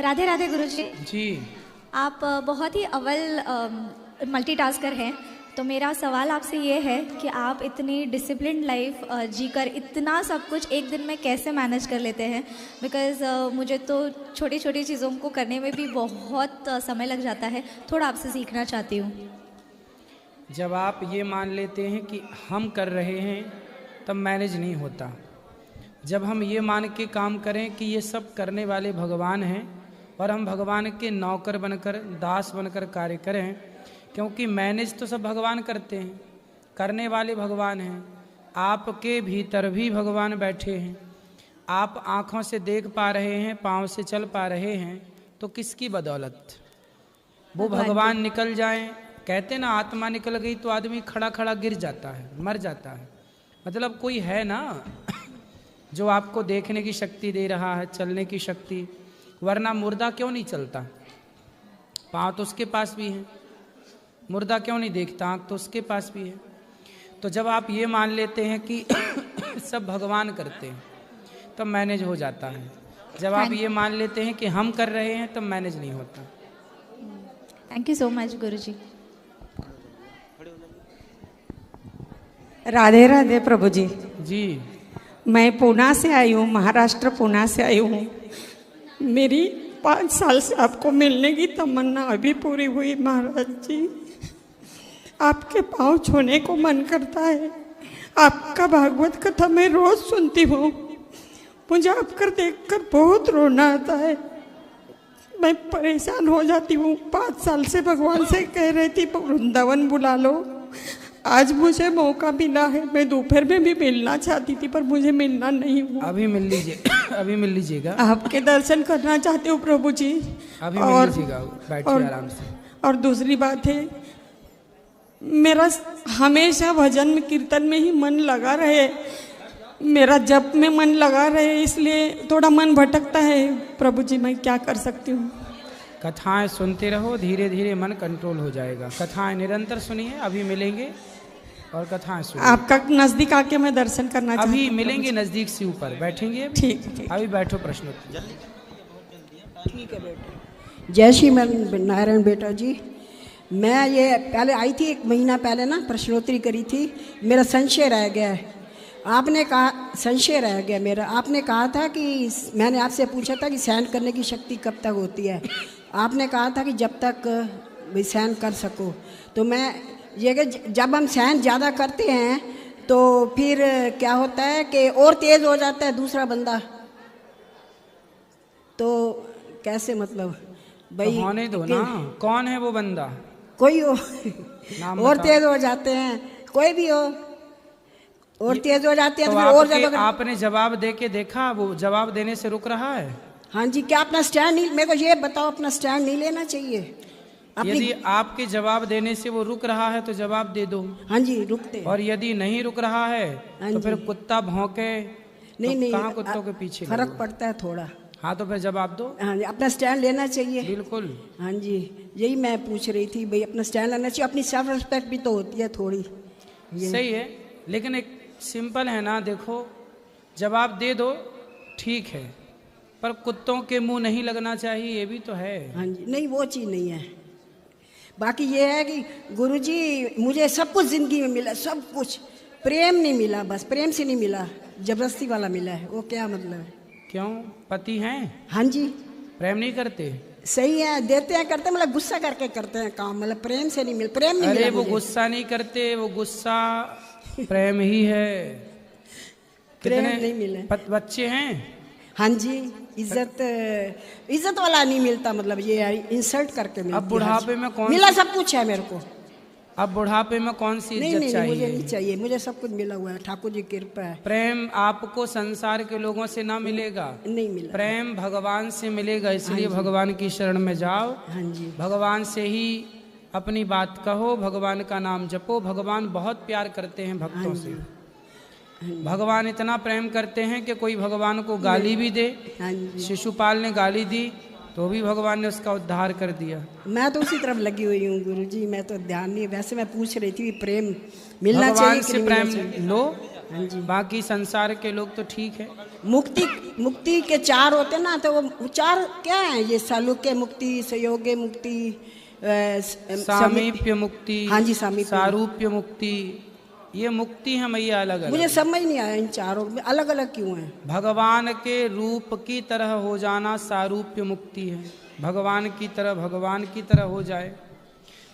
राधे राधे गुरुजी। जी आप बहुत ही अव्वल मल्टीटास्कर हैं, तो मेरा सवाल आपसे ये है कि आप इतनी डिसिप्लिन लाइफ जीकर इतना सब कुछ एक दिन में कैसे मैनेज कर लेते हैं? बिकॉज़ मुझे तो छोटी छोटी चीज़ों को करने में भी बहुत समय लग जाता है। थोड़ा आपसे सीखना चाहती हूँ। जब आप ये मान लेते हैं कि हम कर रहे हैं तब मैनेज नहीं होता। जब हम ये मान के काम करें कि ये सब करने वाले भगवान हैं और हम भगवान के नौकर बनकर, दास बनकर कार्य करें, क्योंकि मैनेज तो सब भगवान करते हैं, करने वाले भगवान हैं। आपके भीतर भी भगवान बैठे हैं। आप आँखों से देख पा रहे हैं, पाँव से चल पा रहे हैं, तो किसकी बदौलत? वो भगवान निकल जाएं। कहते ना, आत्मा निकल गई तो आदमी खड़ा खड़ा गिर जाता है, मर जाता है। मतलब कोई है ना जो आपको देखने की शक्ति दे रहा है, चलने की शक्ति, वरना मुर्दा क्यों नहीं चलता? पाँव तो उसके पास भी है। मुर्दा क्यों नहीं देखता? आँख तो उसके पास भी है। तो जब आप ये मान लेते हैं कि सब भगवान करते हैं तब मैनेज हो जाता है। जब आप ये मान लेते हैं कि हम कर रहे हैं तब मैनेज नहीं होता। थैंक यू सो मच गुरुजी। राधे राधे प्रभु जी। जी मैं पूना से आई हूँ, महाराष्ट्र पूना से आई हूँ। मेरी 5 साल से आपको मिलने की तमन्ना अभी पूरी हुई महाराज जी। आपके पाँव छूने को मन करता है। आपका भागवत कथा मैं रोज सुनती हूँ। मुझे आपकर देखकर बहुत रोना आता है। मैं परेशान हो जाती हूँ। 5 साल से भगवान से कह रही थी वृंदावन बुला लो। आज मुझे मौका मिला है। मैं दोपहर में भी मिलना चाहती थी पर मुझे मिलना नहीं हुआ। अभी मिल लीजिए, अभी मिल लीजिएगा। आपके दर्शन करना चाहती हूँ प्रभु जी। अभी मिल लीजिएगा, बैठिए आराम से। और दूसरी बात है, मेरा हमेशा भजन में, कीर्तन में ही मन लगा रहे, मेरा जप में मन लगा रहे, इसलिए थोड़ा मन भटकता है प्रभु जी। मैं क्या कर सकती हूँ? कथाएं सुनते रहो, धीरे धीरे मन कंट्रोल हो जाएगा। कथाएं निरंतर सुनिए। अभी मिलेंगे और कथाएं सुनिए। आपका नजदीक आके मैं दर्शन करना चाहती हूँ। अभी मिलेंगे, नजदीक से ऊपर बैठेंगे। ठीक। अभी बैठो, प्रश्न ठीक है बेटा। जय श्री नारायण बेटा जी। मैं ये पहले आई थी 1 महीना पहले ना, प्रश्नोत्तरी करी थी। मेरा संशय रह गया है। आपने कहा, संशय रह गया मेरा। आपने कहा था कि, मैंने आपसे पूछा था कि सहन करने की शक्ति कब तक होती है। आपने कहा था कि जब तक भी सहन कर सको। तो मैं ये कि जब हम सहन ज़्यादा करते हैं तो फिर क्या होता है कि और तेज़ हो जाता है दूसरा बंदा। तो कैसे, मतलब भाई तो होने दो ना। कौन है वो बंदा? कोई हो और तेज़ हो जाते हैं, कोई भी हो और तेज हो जाते हैं। तो और ज्यादा। आपने जवाब दे के देखा, वो जवाब देने से रुक रहा है? हाँ जी। क्या अपना स्टैंड नहीं, मेरे को ये बताओ, अपना स्टैंड नहीं लेना चाहिए? यदि आपके जवाब देने से वो रुक रहा है तो जवाब दे दो। हाँ जी, रुकते। और यदि नहीं रुक रहा है तो फिर कुत्ता भौंके नहीं, कहाँ कुत्तों के पीछे फर्क पड़ता है थोड़ा। हाँ तो फिर जवाब दो। हाँ जी, अपना स्टैंड लेना चाहिए। बिल्कुल। हाँ जी, यही मैं पूछ रही थी भाई, अपना स्टैंड लेना चाहिए। अपनी सेल्फ रिस्पेक्ट भी तो होती है थोड़ी। सही है, लेकिन एक सिंपल है ना। देखो, जवाब दे दो ठीक है, पर कुत्तों के मुंह नहीं लगना चाहिए, ये भी तो है। हाँ जी, नहीं वो चीज़ नहीं है। बाकी ये है कि गुरुजी मुझे सब कुछ जिंदगी में मिला, सब कुछ। प्रेम नहीं मिला, बस प्रेम से नहीं मिला, जबरदस्ती वाला मिला है। वो क्या मतलब है? क्यों, पति हैं? हाँ जी। प्रेम नहीं करते? सही है, देते हैं, करते हैं, मतलब गुस्सा करके करते हैं काम, मतलब प्रेम से नहीं मिल, प्रेम नहीं मिला। अरे वो गुस्सा नहीं करते, वो गुस्सा प्रेम ही है। कितने नहीं मिले बच्चे हैं? हाँ जी। इज्जत वाला नहीं मिलता, मतलब ये इंसल्ट करके मिलता। अब बुढ़ापे में कौन मिला? सब कुछ है मेरे को। अब बुढ़ापे में कौन सी इज्जत नहीं, चाहिए? मुझे नहीं चाहिए, मुझे सब कुछ मिला हुआ है, ठाकुर जी की कृपा है। प्रेम आपको संसार के लोगों से ना मिलेगा। नहीं मिला। प्रेम भगवान से मिलेगा, इसलिए भगवान की शरण में जाओ। हाँ जी। भगवान से ही अपनी बात कहो, भगवान का नाम जपो। भगवान बहुत प्यार करते हैं भक्तों से। भगवान इतना प्रेम करते हैं कि कोई भगवान को गाली भी दे। शिशुपाल ने गाली दी तो भी भगवान ने उसका उद्धार कर दिया। मैं तो उसी तरफ लगी हुई हूँ गुरुजी, मैं तो ध्यान नहीं। वैसे मैं पूछ रही थी प्रेम मिलना चाहिए भगवान से प्रेम लो, हाँ जी। बाकी संसार के लोग तो ठीक है। मुक्ति मुक्ति के 4 होते ना, तो वो 4 क्या है? ये सालुक्य मुक्ति, संयोग्य मुक्ति, सामीप्य मुक्ति, हाँ जी, सामीप्य, सारूप्य मुक्ति, ये मुक्ति है मैया अलग अलग। मुझे समझ नहीं आया इन चारों में अलग अलग क्यों है। भगवान के रूप की तरह हो जाना सारूप्य मुक्ति है, भगवान की तरह हो जाए,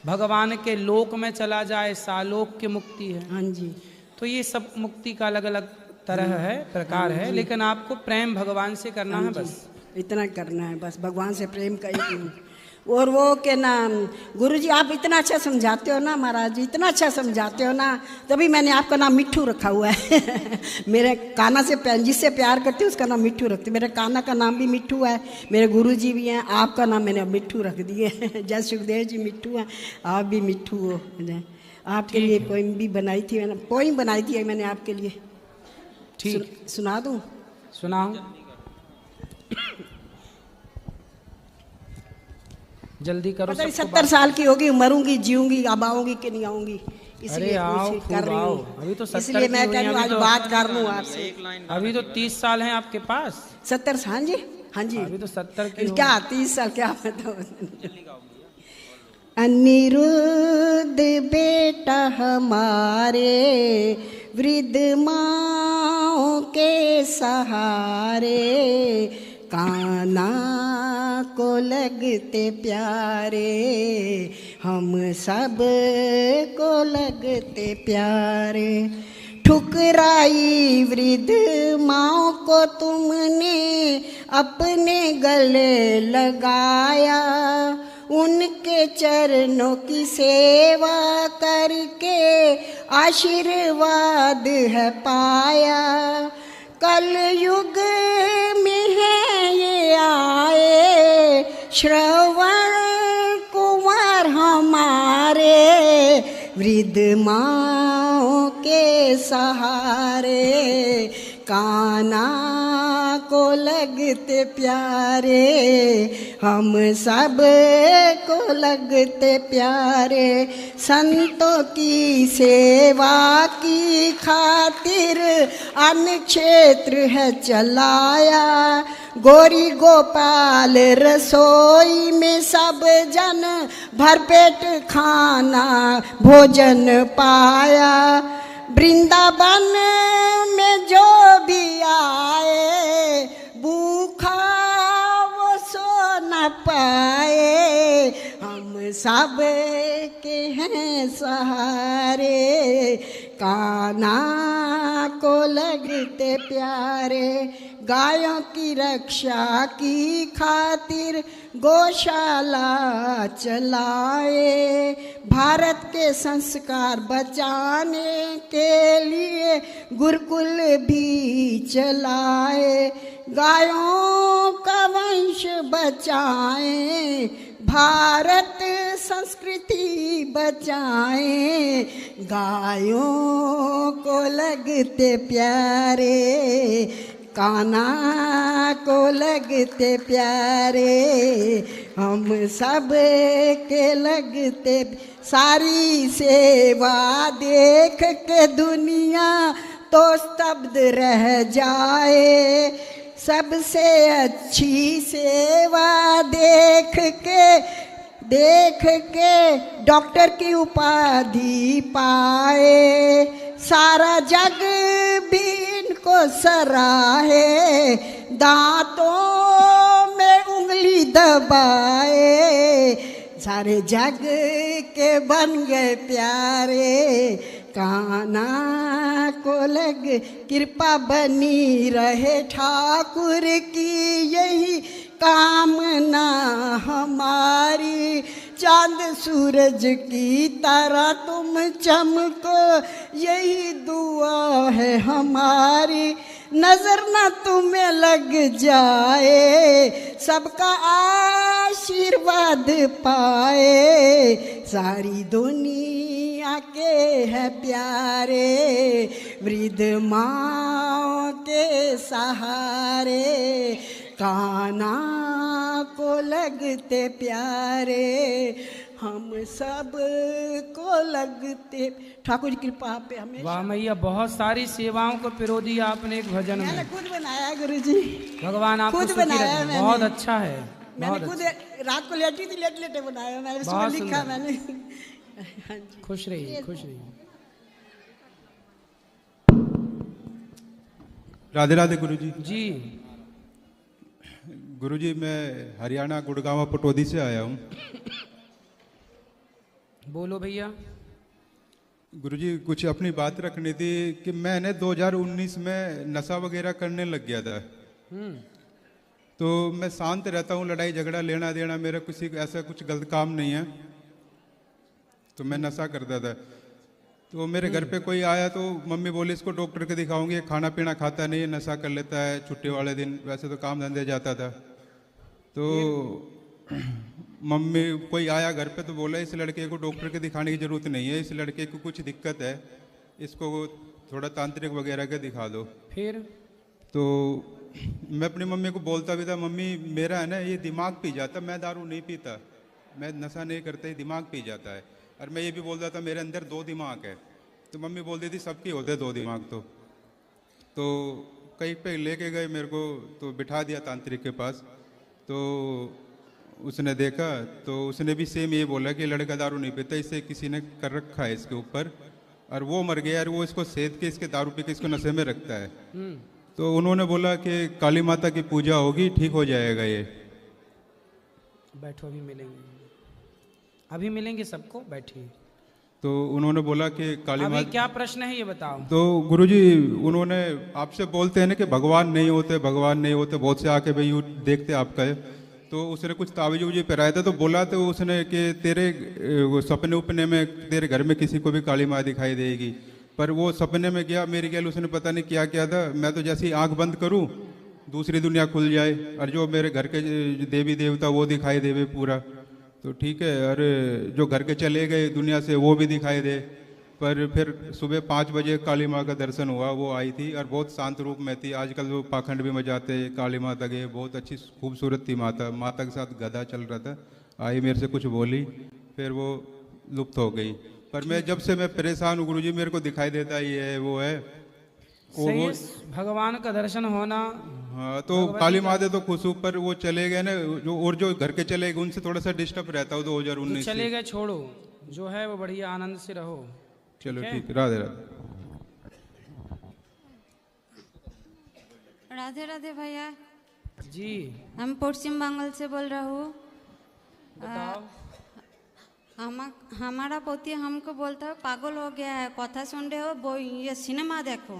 भगवान के लोक में चला जाए, सालोक्य मुक्ति है। हाँ जी। तो ये सब मुक्ति का अलग अलग तरह है, प्रकार है, लेकिन आपको प्रेम भगवान से करना है, बस इतना करना है, बस भगवान से प्रेम करें। और वो के नाम गुरुजी आप इतना अच्छा समझाते हो ना महाराज जी, इतना अच्छा समझाते हो ना, तभी मैंने आपका नाम मिट्ठू रखा हुआ है। मेरे काना से जिससे प्यार करते हैं उसका नाम मिट्ठू रखते, मेरे काना का नाम भी मिट्ठू है, मेरे गुरुजी भी हैं, आपका नाम मैंने मिट्ठू रख दिए। जय सुखदेव जी मिट्ठू हैं, आप भी मिट्ठू हो। आपके लिए पोइम भी बनाई थी मैंने, पोइम बनाई थी मैंने आपके लिए। ठीक, सुना दूं? सुनाओ, जल्दी करो। 70 साल की होगी, मरूंगी, जीऊंगी, अब आऊंगी कि नहीं आऊंगी, अरे आओ, कर रही हूँ। अभी तो 70 इसलिए मैं कह रही हूँ आज बात कर लूँ आपसे। अभी तो 30 साल हैं आपके पास। 70? हाँ जी, हाँ जी। अभी तो 70 की क्या 30 साल क्या बताओ। अनिरुद्ध बेटा हमारे वृद्ध माँ के सहारे, कान्हा को लगते प्यारे, हम सब को लगते प्यारे। ठुकराई वृद्ध माँ को तुमने अपने गले लगाया, उनके चरणों की सेवा करके आशीर्वाद है पाया। कल युग में है ये आए श्रवण कुमार हमारे, वृद्ध माँ के सहारे, कान्हा को लगते प्यारे, हम सब को लगते प्यारे। संतों की सेवा की खातिर अन्न क्षेत्र है चलाया, गोरी गोपाल रसोई में सब जन भरपेट खाना भोजन पाया। वृंदावन में जो भी आए भूखा वो सो न पाए, हम सब के हैं सहारे, कान्हा को लगते प्यारे। गायों की रक्षा की खातिर गौशाला चलाए, भारत के संस्कार बचाने के लिए गुरुकुल भी चलाए। गायों का वंश बचाएं, भारत संस्कृति बचाएं, गायों को लगते प्यारे, कान्हा को लगते प्यारे, हम सब के लगते। सारी सेवा देख के दुनिया तो स्तब्ध रह जाए, सबसे अच्छी सेवा देख के डॉक्टर की उपाधि पाए, सारा जग भी इनको सराहे, दांतों में उंगली दबाए, सारे जग के बन गए प्यारे, कान्हा को लग। कृपा बनी रहे ठाकुर की यही कामना हमारी, चांद सूरज की तरह तुम चमको यही दुआ है हमारी, नजर न तुम्हें लग जाए सबका आशीर्वाद पाए, सारी दुनिया के है प्यारे, वृद्ध माँ के सहारे, कान्हा को लगते प्यारे, हम सब को लगते। ठाकुर जी कृपा पे हमें। वाह मैया, बहुत सारी सेवाओं को पिरो दिया आपने एक भजन मैंने में। खुद बनाया गुरु जी, भगवान आपको खुद सुखी बनाया रखे। मैंने। बहुत अच्छा है, मैंने बहुत खुद अच्छा। रात को लेटी थी, लेट लेटे बनाया मैंने, सुबह बहुत लिखा सुंदर। मैंने। हाँ जी। खुश रहिए, खुश रहिए। राधे राधे गुरुजी। जी गुरुजी, मैं हरियाणा गुड़गांव पटौदी से आया हूँ। बोलो भैया। गुरुजी, कुछ अपनी बात रखनी थी कि मैंने 2019 में नशा वगैरह करने लग गया था। तो मैं शांत रहता हूँ, लड़ाई झगड़ा लेना देना मेरा किसी ऐसा कुछ गलत काम नहीं है। तो मैं नशा करता था। तो मेरे घर पे कोई आया तो मम्मी बोली इसको डॉक्टर के दिखाऊंगी, खाना पीना खाता नहीं है, नशा कर लेता है छुट्टी वाले दिन, वैसे तो काम धंधे जाता था। तो मम्मी कोई आया घर पे तो बोला इस लड़के को डॉक्टर के दिखाने की ज़रूरत नहीं है, इस लड़के को कुछ दिक्कत है, इसको थोड़ा तांत्रिक वगैरह के दिखा दो। फिर तो मैं अपनी मम्मी को बोलता भी था, मम्मी मेरा है ना ये दिमाग पी जाता, मैं दारू नहीं पीता, मैं नशा नहीं करता, ये दिमाग पी जाता है। और मैं ये भी बोलता था मेरे अंदर 2 दिमाग है। तो मम्मी बोलती थी सबके होते 2 दिमाग। तो कहीं पे लेके गए मेरे को, तो बिठा दिया तांत्रिक के पास। तो उसने देखा तो उसने भी सेम ये बोला कि लड़का दारू नहीं पीता, इससे किसी ने कर रखा है इसके ऊपर, और वो मर गया और वो इसको सेध के इसके दारू पी के इसको नशे में रखता है। तो उन्होंने बोला कि काली माता की पूजा होगी, ठीक हो जाएगा ये। बैठो, अभी मिलेंगे, अभी मिलेंगे सबको, बैठिए। तो उन्होंने बोला कि काली अभी माता। क्या प्रश्न है ये बताओ। तो गुरुजी, उन्होंने आपसे बोलते हैं ना कि भगवान नहीं होते, भगवान नहीं होते, बहुत से आके भाई देखते आपका है। तो उसने कुछ तावीज उवीज पहराया था, तो बोला तो उसने कि तेरे सपने उपने में तेरे घर में किसी को भी काली माँ दिखाई देगी। पर वो सपने में गया, मेरी ख्याल उसने पता नहीं क्या किया था, मैं तो जैसे ही आंख बंद करूं दूसरी दुनिया खुल जाए, और जो मेरे घर के देवी देवता वो दिखाई देवे पूरा, तो ठीक है। और जो घर के चले गए दुनिया से वो भी दिखाई दे। पर फिर सुबह 5 बजे काली माँ का दर्शन हुआ, वो आई थी और बहुत शांत रूप में थी। आजकल वो पाखंड भी मचाते काली माता के, बहुत अच्छी खूबसूरत थी माता। माता के साथ गधा चल रहा था, आई मेरे से कुछ बोली, फिर वो लुप्त हो गई। पर मैं जब से मैं परेशान हूँ गुरुजी, मेरे को दिखाई देता ही है वो है सही है, भगवान का दर्शन होना। हाँ, तो काली माता तो खुश ऊपर वो चले गए ना, जो और जो घर के चले गए उनसे थोड़ा सा डिस्टर्ब रहता हूँ 2019 से। चले गए छोड़ो, जो है वो बढ़िया आनंद से रहो। चलो ठीक, राधे राधे। राधे राधे भैया जी। हम पश्चिम बंगाल से बोल रहा हूँ। बताओ। हमारा पोती हमको बोलता है पागल हो गया है, कथा सुन रहे हो वो ये सिनेमा देखो।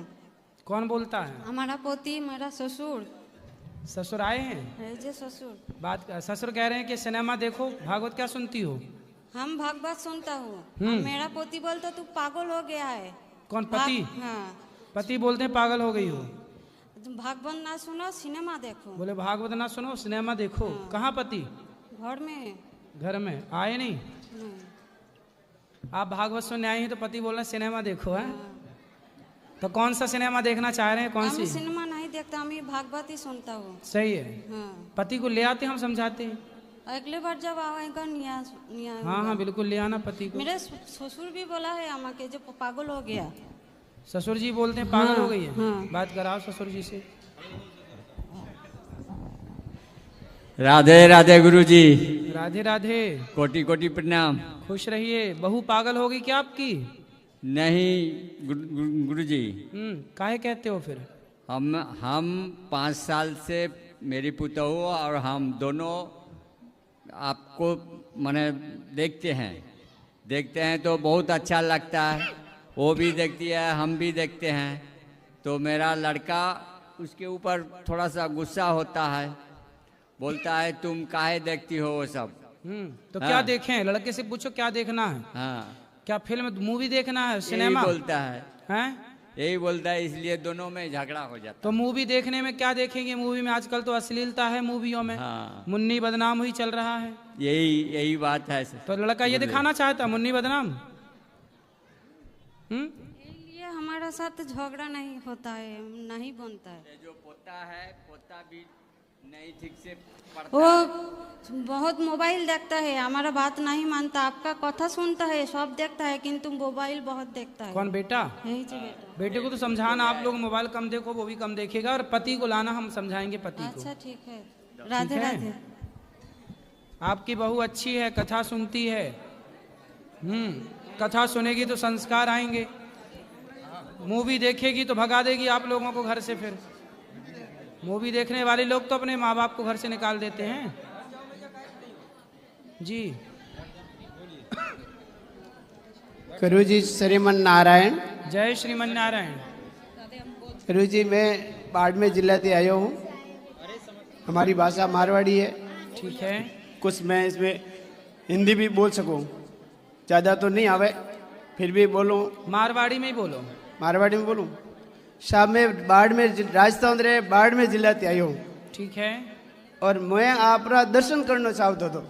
कौन बोलता है? हमारा पोती, मेरा ससुर। ससुर आए हैं? जे ससुर बात ससुर कह रहे हैं कि सिनेमा देखो। भागवत क्या सुनती हो? हम भागवत सुनता हूँ। मेरा पोती बोलता तू पागल हो गया है। कौन पति? हाँ, पति बोलते हैं पागल हो गई हो। तुम भागवत ना सुनो, सिनेमा देखो। बोले भागवत ना सुनो, सिनेमा देखो। कहाँ पति? घर में। घर में आए नहीं? आप भागवत सुनने आए हैं तो पति बोल रहे हैं सिनेमा देखो है। तो कौन सा सिनेमा देखना चाह रहे हैं, कौन सी? सिनेमा नहीं देखता, मैं भागवत ही सुनता हूँ। सही है। हाँ। पति को ले आते, हम समझाते हैं। अगले बार जब आएगा निया हाँ हाँ बिल्कुल ले आना पति को। मेरे ससुर भी बोला है आमा के जो पागल हो गया। ससुर जी बोलते हैं पागल हाँ, हो गई है। हाँ। बात कराओ ससुर जी से। राधे राधे गुरुजी। राधे राधे। कोटि कोटि प्रणाम। खुश रहिए। बहू पागल हो गई क्या आपकी? नहीं गुरुजी। काहे कहते हो फिर? हम 5 साल से मेरी पुतहू और हम दोनों आपको माने देखते हैं तो बहुत अच्छा लगता है। वो भी देखती है, हम भी देखते हैं। तो मेरा लड़का उसके ऊपर थोड़ा सा गुस्सा होता है, बोलता है तुम काहे देखती हो वो सब। तो क्या देखें? लड़के से पूछो क्या देखना है। हाँ, क्या फिल्म मूवी देखना है, सिनेमा? बोलता है हैं? यही बोलता है, इसलिए दोनों में झगड़ा हो जाता। तो मूवी देखने में क्या देखेंगे? मूवी में आजकल तो अश्लीलता है मूवियों में। हाँ। मुन्नी बदनाम हुई चल रहा है। यही बात है। तो लड़का ये दिखाना चाहता मुन्नी बदनाम। ये हमारा साथ झगड़ा नहीं होता है, नहीं बनता है। जो पोता है, पोता भी नहीं ठीक से वो बहुत मोबाइल देखता है, हमारा बात नहीं मानता, आपका कथा सुनता है, सब देखता है, किंतु मोबाइल बहुत देखता है। कौन बेटा? यही जी बेटा। बेटे को तो समझाना, आप लोग मोबाइल कम देखो, वो भी कम देखेगा, और पति को लाना, हम समझाएंगे पति को। अच्छा ठीक है, राधे ठीक है? राधे। आपकी बहू अच्छी है, कथा सुनती है। कथा सुनेगी तो संस्कार आएंगे, मूवी देखेगी तो भगा देगी आप लोगों को घर से। फिर मूवी देखने वाले लोग तो अपने माँ बाप को घर से निकाल देते हैं जी। गुरु जी श्रीमन नारायण। जय श्रीमन नारायण। गुरु जी मैं बाड़मेर जिला से आया हूँ, हमारी भाषा मारवाड़ी है। ठीक है। कुछ मैं इसमें हिंदी भी बोल सकूँ, ज़्यादा तो नहीं आवे, फिर भी बोलूँ। मारवाड़ी में ही बोलो। मारवाड़ी में बोलूँ। शाम में बाड़मेर राजस्थान रे बाड़मेर जिला से आया हूँ। ठीक है। और मैं आपका दर्शन करना चाहता तो।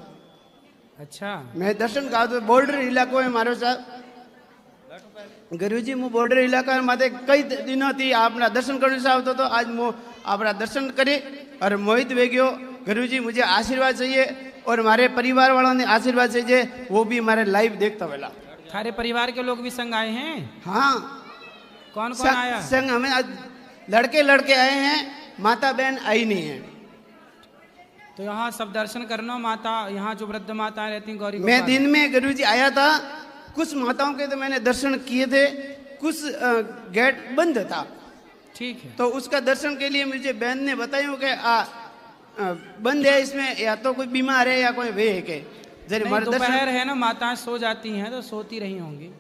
अच्छा। मैं दर्शन का तो बॉर्डर इलाको है मारो साहब। गुरु जी मैं बॉर्डर इलाका में माते कई दिनों थी आपना दर्शन करना चाहता तो आज मैं आपना दर्शन करे और मोहित वे गयो। गुरु जी मुझे आशीर्वाद चाहिए और हमारे परिवार वालों ने आशीर्वाद चाहिए, वो भी हमारे लाइव देखता वेला। सारे परिवार के लोग भी संग आए हैं? हाँ। कौन कौन आया? संग हमें आज लड़के आए हैं, माता बहन आई नहीं है। तो यहाँ सब दर्शन करना। माता यहाँ जो वृद्ध माताएं रहती हैं गौरी मैं दिन में गुरु जी आया था, कुछ माताओं के तो मैंने दर्शन किए थे, कुछ गेट बंद था। ठीक है। तो उसका दर्शन के लिए मुझे बहन ने बताया कि बंद है, इसमें या तो कोई बीमार है या कोई वे है के दोपहर है ना, माताएं सो जाती हैं तो सोती रही होंगी।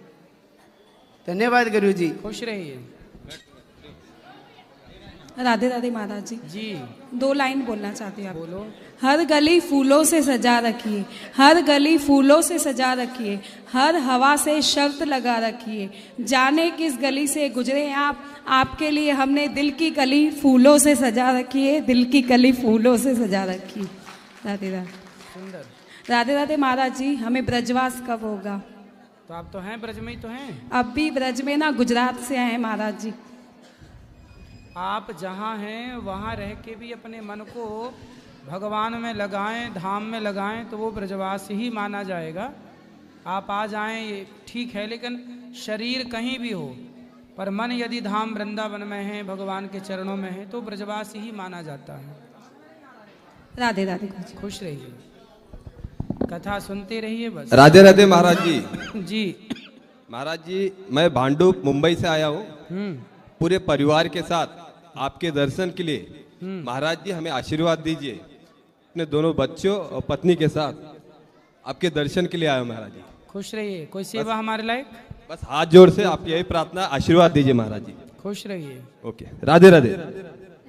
धन्यवाद गुरु जी। खुश रहिए। राधे राधे महाराज जी। जी 2 लाइन बोलना चाहती हूँ। बोलो। हर गली फूलों से सजा रखिए, हर गली फूलों से सजा रखिए, हर हवा से शर्त लगा रखिए, जाने किस गली से गुजरे आप, आपके लिए हमने दिल की कली फूलों से सजा रखी है, दिल की कली फूलों से सजा रखी। राधे राधे। सुंदर। राधे राधे महाराज जी। हमें ब्रजवास कब होगा? तो आप तो हैं ब्रज में ही तो हैं। अब भी ब्रज में ना, गुजरात से आए महाराज जी। आप जहाँ हैं वहाँ रह के भी अपने मन को भगवान में लगाएं, धाम में लगाएं, तो वो ब्रजवास ही माना जाएगा। आप आ जाएं ये ठीक है, लेकिन शरीर कहीं भी हो पर मन यदि धाम वृंदावन में है, भगवान के चरणों में है, तो ब्रजवास ही माना जाता है। राधे राधे। खुश रहिए, कथा सुनते रहिए बस। राधे राधे महाराज जी। जी महाराज जी, मैं भांडुप मुंबई से आया हूँ, पूरे परिवार के साथ आपके दर्शन के लिए। महाराज जी हमें आशीर्वाद दीजिए, अपने दोनों बच्चों और पत्नी के साथ आपके दर्शन के लिए आया हूँ महाराज जी। खुश रहिए। कोई सेवा हमारे लायक? बस हाथ जोड़ से आप यही प्रार्थना, आशीर्वाद दीजिए महाराज जी। खुश रहिए। ओके। राधे राधे।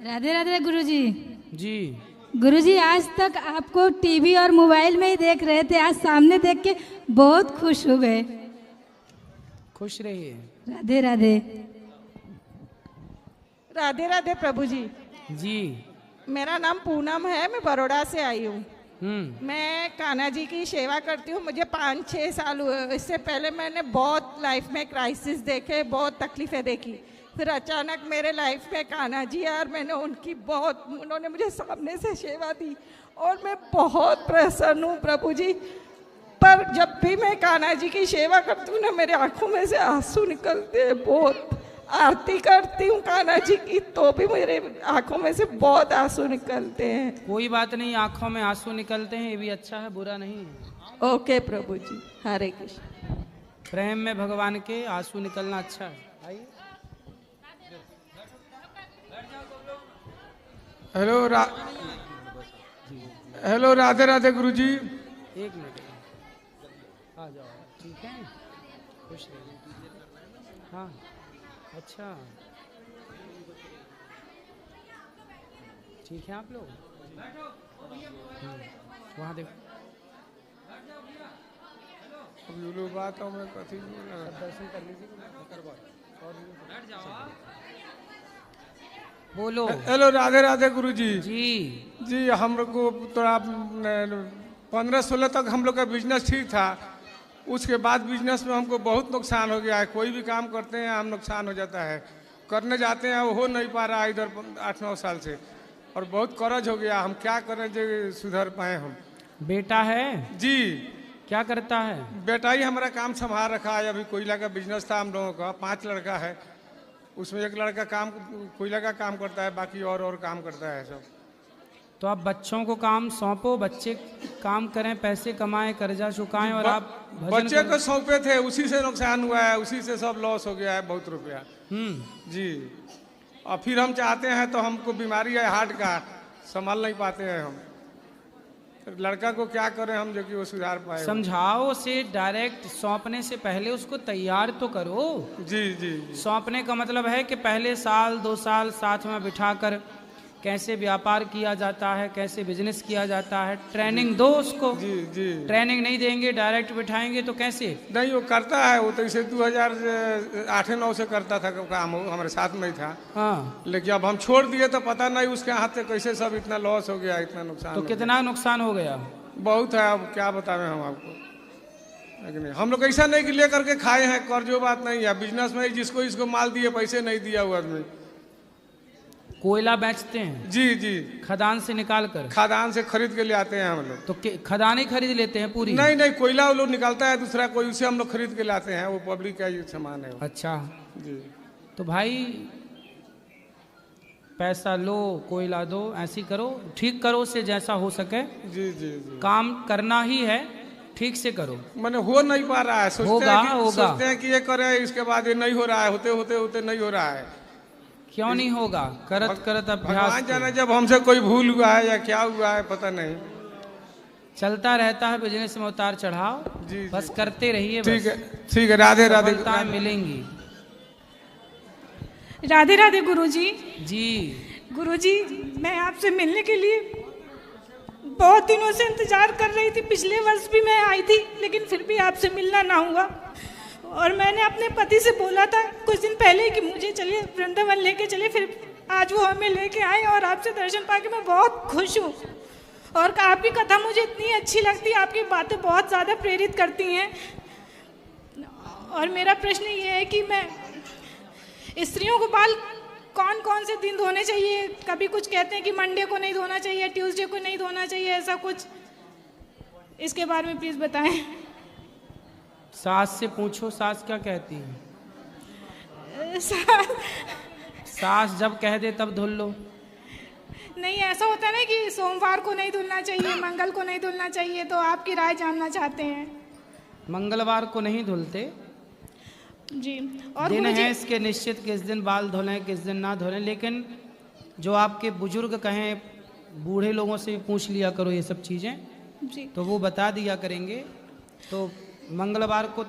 राधे राधे गुरुजी। जी गुरुजी, आज तक आपको टीवी और मोबाइल में ही देख रहे थे, आज सामने देख के बहुत खुश हो गए। खुश रहिए। राधे राधे। राधे राधे प्रभु जी। जी मेरा नाम पूनम है, मैं बड़ौदा से आई हूँ। मैं कान्हा जी की सेवा करती हूँ, मुझे 5-6 साल हुए। इससे पहले मैंने बहुत लाइफ में क्राइसिस देखे, बहुत तकलीफ़ें देखी, फिर अचानक मेरे लाइफ में कान्हा जी आए और मैंने उन्होंने मुझे सामने से सेवा दी और मैं बहुत प्रसन्न हूँ प्रभु जी। पर जब भी मैं कान्हा जी की सेवा करती हूँ ना, मेरे आंखों में से आंसू निकलते हैं। बहुत आरती करती हूँ कान्हा जी की तो भी मेरे आंखों में से बहुत आंसू निकलते हैं। कोई बात नहीं, आंखों में आंसू निकलते हैं, ये भी अच्छा है, बुरा नहीं है। ओके प्रभु जी, हरे कृष्ण। प्रेम में भगवान के आंसू निकलना अच्छा है। आइए। हेलो राधे राधे गुरु जी। एक मिनट आ जाओ। ठीक है, खुश रहिए। हाँ अच्छा, ठीक है। आप लोग वहाँ देखो। अब बात मैं कथी दर्शन कर लीजिए। बोलो। हेलो राधे राधे गुरु जी। जी हम लोग को थोड़ा 15-16 तक हम लोग का बिजनेस ठीक था, उसके बाद बिजनेस में हमको बहुत नुकसान हो गया है। कोई भी काम करते हैं हम नुकसान हो जाता है, करने जाते हैं वो हो नहीं पा रहा है इधर 8-9 साल से। और बहुत कर्ज हो गया। हम क्या करें जो सुधर पाए हम। बेटा है जी। क्या करता है? बेटा ही हमारा काम संभाल रखा है। अभी कोयला का बिजनेस था हम लोगों का, 5 लड़का है, उसमें एक लड़का कोयला का काम करता है, बाकी और काम करता है सब। तो आप बच्चों को काम सौंपो, बच्चे काम करें, पैसे कमाएं, कर्जा चुकाएं और आप बच्चे को सौंपे थे, उसी से नुकसान हुआ है, उसी से सब लॉस हो गया है, बहुत रुपया। जी। और फिर हम चाहते हैं तो हमको बीमारी है हार्ट का, संभाल नहीं पाते हैं हम। लड़का को क्या करें हम जो कि वो सुधार पाए। समझाओ उसे, डायरेक्ट सौंपने से पहले उसको तैयार तो करो। जी जी। सौंपने का मतलब है कि पहले 1-2 साल साथ में बिठाकर कैसे व्यापार किया जाता है, कैसे बिजनेस किया जाता है, ट्रेनिंग दो उसको। जी जी। ट्रेनिंग नहीं देंगे, डायरेक्ट बिठाएंगे तो कैसे? नहीं, वो करता है, वो तो इसे 2008-9 से करता था काम, हमारे साथ में ही था। हाँ। लेकिन अब हम छोड़ दिए तो पता नहीं उसके हाथ से कैसे सब इतना लॉस हो गया, इतना नुकसान। तो कितना नुकसान हो गया? बहुत है, अब क्या बताएं हम आपको। लेकिन हम लोग ऐसा नहीं कि ले करके खाए हैं, कर्जो बात नहीं है। बिजनेस में जिसको इसको माल दिए, पैसे नहीं दिया हुआ आदमी। कोयला बेचते हैं? जी जी। खदान से निकाल कर? खदान से खरीद के ले आते हैं हम लोग। तो खदान ही खरीद लेते हैं पूरी? नहीं नहीं, कोयला वो लोग निकालता है दूसरा कोई, उसे हम लोग खरीद के लाते हैं, वो पब्लिक का ये सामान है। अच्छा जी। तो भाई पैसा लो, कोयला दो, ऐसी करो, ठीक करो उसे जैसा हो सके। जी जी जी। काम करना ही है, ठीक से करो। मैंने हो नहीं पा रहा है, सोचते हैं कि ये करे, इसके बाद ये नहीं हो रहा है, होते नहीं हो रहा है। क्यों नहीं होगा? करत करत अभ्यास। भगवान जाने जब हमसे कोई भूल हुआ है या क्या हुआ है, पता नहीं। चलता रहता है बिजनेस में उतार चढ़ाव। जी, बस जी, करते रहिए। ठीक है, ठीक है। राधे राधे। सफलताएं मिलेंगी। राधे राधे गुरुजी। जी गुरुजी, मैं आपसे मिलने के लिए बहुत दिनों से इंतजार कर रही थी। पिछले वर्ष भी मैं आई थी, लेकिन फिर भी आपसे मिलना ना हुआ। और मैंने अपने पति से बोला था कुछ दिन पहले कि मुझे चलिए वृंदावन लेके चलिए, फिर आज वो हमें लेके आए और आपसे दर्शन पाके मैं बहुत खुश हूँ। और आपकी कथा मुझे इतनी अच्छी लगती है, आपकी बातें बहुत ज़्यादा प्रेरित करती हैं। और मेरा प्रश्न ये है कि मैं स्त्रियों को बाल कौन कौन से दिन धोने चाहिए? कभी कुछ कहते हैं कि मंडे को नहीं धोना चाहिए, ट्यूसडे को नहीं धोना चाहिए, ऐसा कुछ, इसके बारे में प्लीज़ बताएं। सास से पूछो, सास क्या कहती है? सास जब कह दे तब धुल लो। नहीं, ऐसा होता है ना कि सोमवार को नहीं धुलना चाहिए, मंगल को नहीं धुलना चाहिए, तो आपकी राय जानना चाहते हैं। मंगलवार को नहीं धुलते जी। और दिन है इसके निश्चित, किस दिन बाल धुलें किस दिन ना धुलें। लेकिन जो आपके बुजुर्ग कहें, बूढ़े लोगों से भी पूछ लिया करो ये सब चीज़ें, जी, तो वो बता दिया करेंगे। तो मंगलवार को तो